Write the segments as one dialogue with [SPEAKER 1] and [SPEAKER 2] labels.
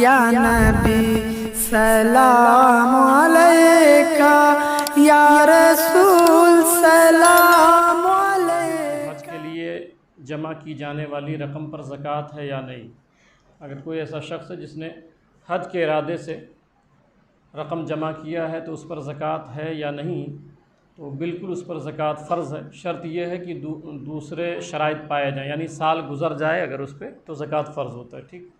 [SPEAKER 1] या नबी सलाम अलैका या रसूल सलाम अलैका।
[SPEAKER 2] हज के लिए जमा की जाने वाली रकम पर ज़कात है या नहीं। अगर कोई ऐसा शख्स है जिसने हज के इरादे से रकम जमा किया है तो उस पर ज़कात है या नहीं, तो बिल्कुल उस पर ज़कात फ़र्ज़ है। शर्त यह है कि दूसरे शराइत पाए जाएँ, यानी साल गुज़र जाए अगर उस पर तो ज़कात फ़र्ज़ होता है। ठीक,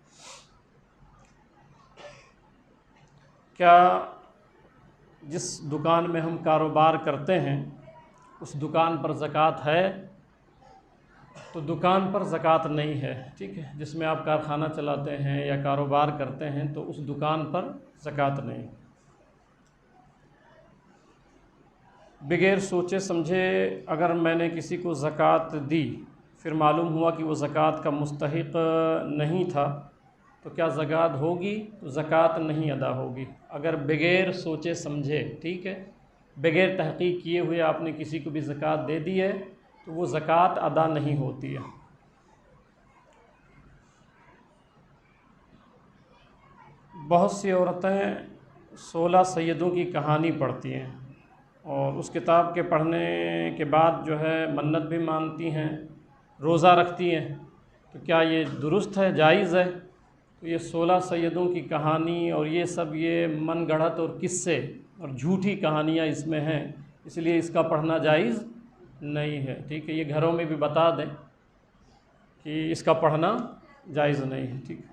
[SPEAKER 2] क्या जिस दुकान में हम कारोबार करते हैं उस दुकान पर ज़कात है? तो दुकान पर ज़कात नहीं है। ठीक है, जिसमें आप कारखाना चलाते हैं या कारोबार करते हैं तो उस दुकान पर ज़कात नहीं। बगैर सोचे समझे अगर मैंने किसी को ज़कात दी, फिर मालूम हुआ कि वो ज़कात का मुस्तहिक़ नहीं था, तो क्या ज़कात होगी? तो ज़कात नहीं अदा होगी। अगर बगैर सोचे समझे, ठीक है, बगैर तहक़ीक़ किए हुए आपने किसी को भी ज़कात दे दी है तो वो ज़कात अदा नहीं होती है। बहुत सी औरतें 16 सैयदों की कहानी पढ़ती हैं और उस किताब के पढ़ने के बाद जो है मन्नत भी मांगती हैं, रोज़ा रखती हैं। तो क्या ये दुरुस्त है, जायज़ है? तो ये 16 सैयदों की कहानी और ये सब ये मन गढ़ंत और किस्से और झूठी कहानियाँ इसमें हैं, इसलिए इसका पढ़ना जायज़ नहीं है। ठीक है, ये घरों में भी बता दें कि इसका पढ़ना जायज़ नहीं है। ठीक है।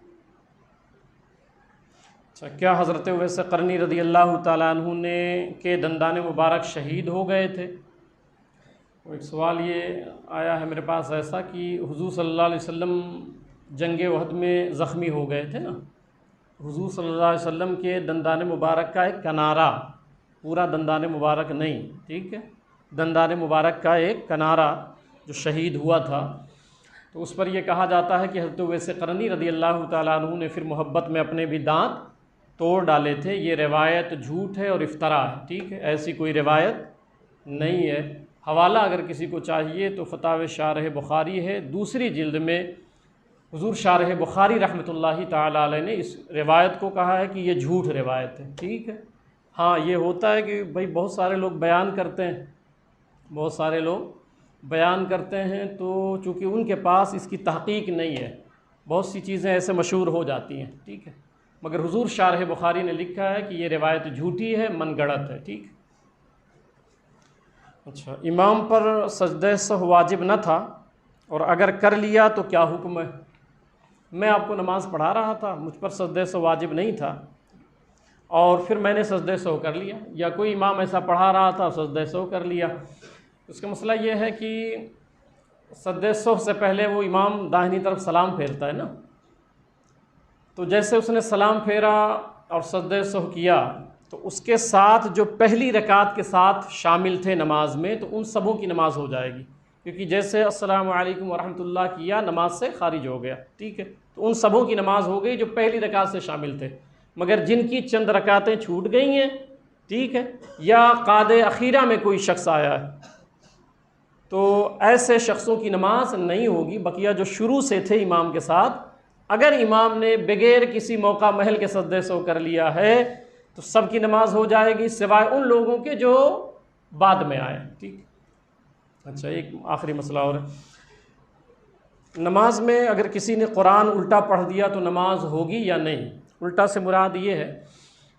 [SPEAKER 2] अच्छा, क्या हज़रत उवैस क़रनी रज़ी अल्लाह ताला अन्हु ने के दंदान मुबारक शहीद हो गए थे? तो एक सवाल ये आया है मेरे पास ऐसा कि हुज़ूर सल्लल्लाहु अलैहि वसल्लम जंग उहद में ज़ख्मी हो गए थे ना। हुज़ूर सल्लल्लाहु अलैहि वसल्लम के दंदान मुबारक का एक किनारा, पूरा दंदान मुबारक नहीं, ठीक है, दंदान मुबारक का एक किनारा जो शहीद हुआ था, तो उस पर यह कहा जाता है कि हज़रत उवैस क़रनी रज़ी अल्लाह ताला अन्हु ने फिर मोहब्बत में अपने भी दांत तोड़ डाले थे। ये रिवायत झूठ है और इफ्तरा है। ठीक है, ऐसी कोई रिवायत नहीं है। हवाला अगर किसी को चाहिए तो फ़तावे शारह बुखारी है, दूसरी जिल्द में हुज़ूर शारह बुखारी रहमतुल्लाहि ताला अलैह ने इस रिवायत को कहा है कि ये झूठ रिवायत है। ठीक है, हाँ ये होता है कि भाई बहुत सारे लोग बयान करते हैं, बहुत सारे लोग बयान करते हैं, तो चूँकि उनके पास इसकी तहक़ीक़ नहीं है, बहुत सी चीज़ें ऐसे मशहूर हो जाती हैं। ठीक है, मगर हुज़ूर शारह बुखारी ने लिखा है कि ये रिवायत झूठी है, मनगढ़ंत है। ठीक। अच्छा, इमाम पर सजदे सहव वाजिब न था और अगर कर लिया तो क्या हुक्म है? मैं आपको नमाज़ पढ़ा रहा था, मुझ पर सजदे सहव वाजिब नहीं था और फिर मैंने सजदे सहव कर लिया, या कोई इमाम ऐसा पढ़ा रहा था सजदे सहव कर लिया। उसका मसला ये है कि सजदे सहव से पहले वो इमाम दाहिनी तरफ सलाम फेरता है ना, तो जैसे उसने सलाम फेरा और सजदे सहव किया तो उसके साथ जो पहली रकात के साथ शामिल थे नमाज में, तो उन सबों की नमाज हो जाएगी, क्योंकि जैसे अस्सलामु अलैकुम वरहमतुल्लाह किया नमाज से खारिज हो गया। ठीक है, तो उन सबों की नमाज हो गई जो पहली रकात से शामिल थे। मगर जिनकी चंद रकातें छूट गई हैं, ठीक है, या क़ादे अखीरा में कोई शख्स आया है, तो ऐसे शख्सों की नमाज नहीं होगी। बकिया जो शुरू से थे इमाम के साथ, अगर इमाम ने बगैर किसी मौका महल के सजदे सहव कर लिया है तो सबकी नमाज हो जाएगी, सिवाय उन लोगों के जो बाद में आए। ठीक। अच्छा, एक आखिरी मसला और है, नमाज में अगर किसी ने कुरान उल्टा पढ़ दिया तो नमाज होगी या नहीं? उल्टा से मुराद ये है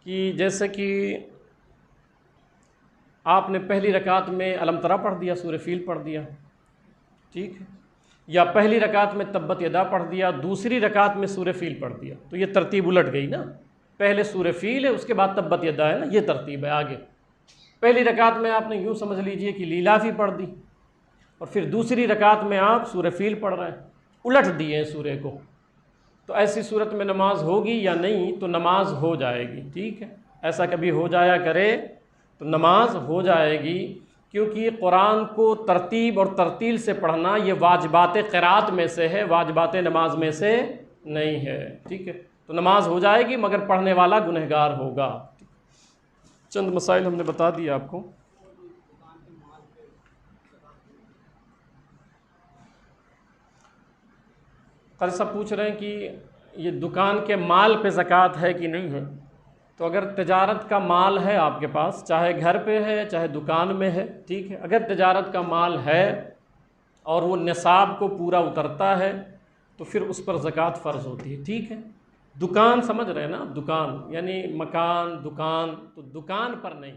[SPEAKER 2] कि जैसे कि आपने पहली रकात में अलम तरा पढ़ दिया, सूरह फील पढ़ दिया, ठीक है, या पहली रकात में तब्बत यदा पढ़ दिया, दूसरी रकात में सूरह फील पढ़ दिया, तो ये तरतीब उलट गई ना। पहले सूरह फील है, उसके बाद तब्बत यदा है ना, ये तरतीब है। आगे पहली रकात में आपने यूँ समझ लीजिए कि लीलाफ़ी पढ़ दी और फिर दूसरी रकात में आप सूरह फील पढ़ रहे हैं, उलट दिए हैं सूरह को। तो ऐसी सूरत में नमाज होगी या नहीं? तो नमाज हो जाएगी। ठीक है, ऐसा कभी हो जाया करे तो नमाज हो जाएगी, क्योंकि कुरान को तरतीब और तरतील से पढ़ना ये वाजिबात क़िरात में से है, वाजिबात नमाज में से नहीं है। ठीक है, तो नमाज हो जाएगी मगर पढ़ने वाला गुनहगार होगा। चंद मसाइल हमने बता दिया आपको। कल सब पूछ रहे हैं कि ये दुकान के माल पे ज़कात है कि नहीं है। तो अगर तजारत का माल है आपके पास, चाहे घर पे है चाहे दुकान में है, ठीक है, अगर तजारत का माल है और वो निसाब को पूरा उतरता है तो फिर उस पर ज़कात फ़र्ज़ होती है, ठीक है। दुकान समझ रहे हैं ना, दुकान यानी मकान, दुकान, तो दुकान पर नहीं।